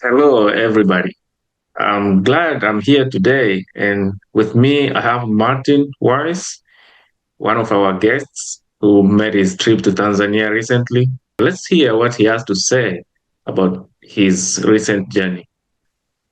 Hello, everybody. I'm glad I'm here today. And with me, I have Martin Weiss, one of our guests who made his trip to Tanzania recently. Let's hear what he has to say about his recent journey.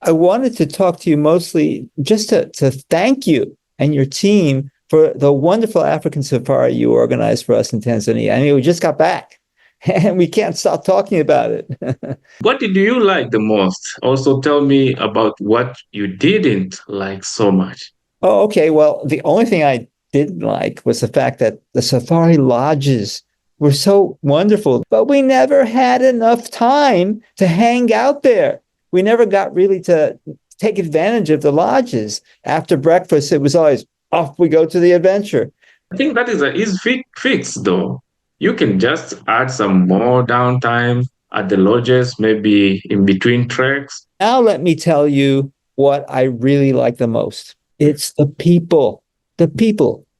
I wanted to talk to you mostly just to thank you and your team for the wonderful African safari you organized for us in Tanzania. I mean, we just got back and we can't stop talking about it. What did you like the most? Also, tell me about what you didn't like so much. Oh, okay. Well, the only thing I didn't like was the fact that the safari lodges were so wonderful, but we never had enough time to hang out there. We never got really to take advantage of the lodges. After breakfast, it was always off we go to the adventure. I think that is a easy fix, though. You can just add some more downtime at the lodges, maybe in between treks. Now, let me tell you what I really like the most. It's the people,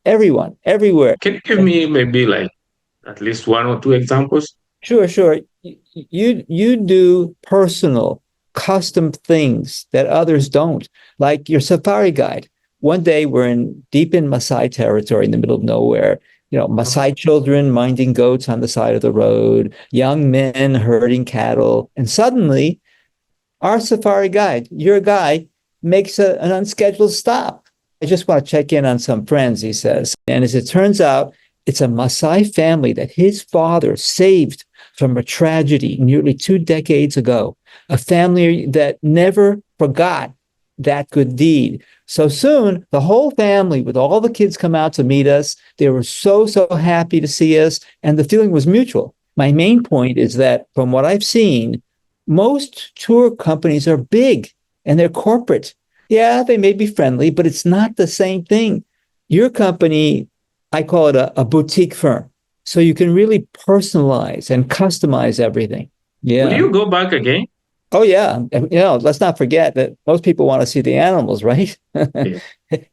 everyone, everywhere. Can you give me maybe like at least one or two examples? Sure, sure. You do personal, custom things that others don't, like your safari guide. One day we're in deep in Maasai territory in the middle of nowhere. You know, Maasai children minding goats on the side of the road, young men herding cattle, and suddenly our safari guide, your guy, makes an unscheduled stop. I just want to check in on some friends, he says. And as it turns out, it's a Maasai family that his father saved from a tragedy nearly 2 decades ago, a family that never forgot that good deed. So soon, the whole family, with all the kids, come out to meet us. They were so happy to see us, and the feeling was mutual. My main point is that from what I've seen, most tour companies are big and they're corporate. Yeah, they may be friendly, but it's not the same thing. Your company, I call it a boutique firm. So you can really personalize and customize everything. Would Yeah. you go back again? Oh, yeah. Let's not forget that most people want to see the animals, right? Yeah.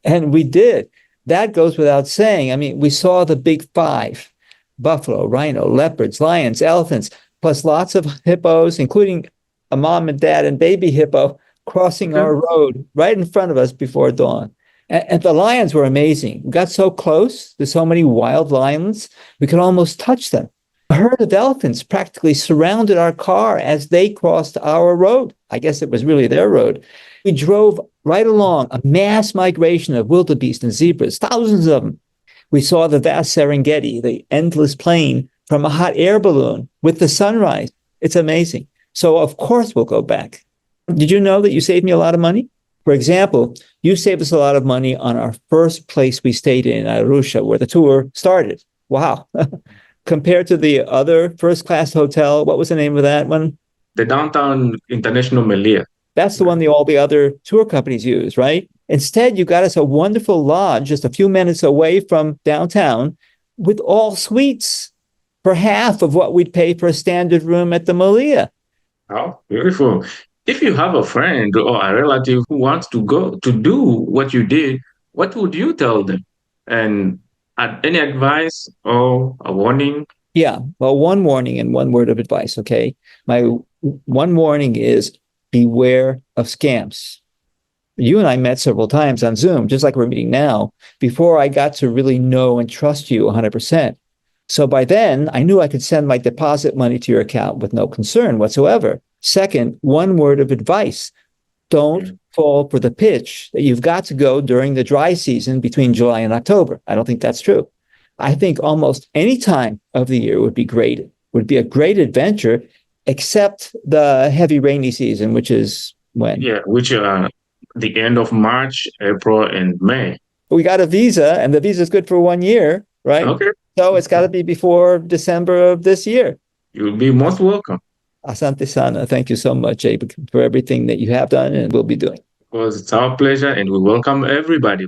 And we did. That goes without saying. I mean, we saw the big five: buffalo, rhino, leopards, lions, elephants, plus lots of hippos, including a mom and dad and baby hippo crossing Okay. our road right in front of us before dawn. And the lions were amazing. We got so close to so many wild lions, we could almost touch them. A herd of elephants practically surrounded our car as they crossed our road. I guess it was really their road. We drove right along a mass migration of wildebeest and zebras, thousands of them. We saw the vast Serengeti, the endless plain from a hot air balloon with the sunrise. It's amazing. So, of course, we'll go back. Did you know that you saved me a lot of money? For example, you saved us a lot of money on our first place we stayed in Arusha, where the tour started. Wow. Compared to the other first class hotel, what was the name of that one? The downtown international Melia. That's the one all the other tour companies use, right? Instead, you got us a wonderful lodge just a few minutes away from downtown with all suites for half of what we'd pay for a standard room at the Malia. Oh, beautiful. If you have a friend or a relative who wants to go to do what you did, what would you tell them? And any advice or a warning? Yeah. Well, one warning and one word of advice. Okay. My one warning is beware of scams. You and I met several times on Zoom, just like we're meeting now, before I got to really know and trust you 100%. So by then, I knew I could send my deposit money to your account with no concern whatsoever. Second, one word of advice: don't fall for the pitch that you've got to go during the dry season between July and October. I don't think that's true. I think almost any time of the year would be great, would be a great adventure, except the heavy rainy season, which is when? Yeah, which are the end of March, April, and May. We got a visa, and the visa is good for 1 year, right? Okay. So it's got to be before December of this year. You'll be most welcome. Asante Sana. Thank you so much, Abe, for everything that you have done and will be doing. Because it's our pleasure and we welcome everybody.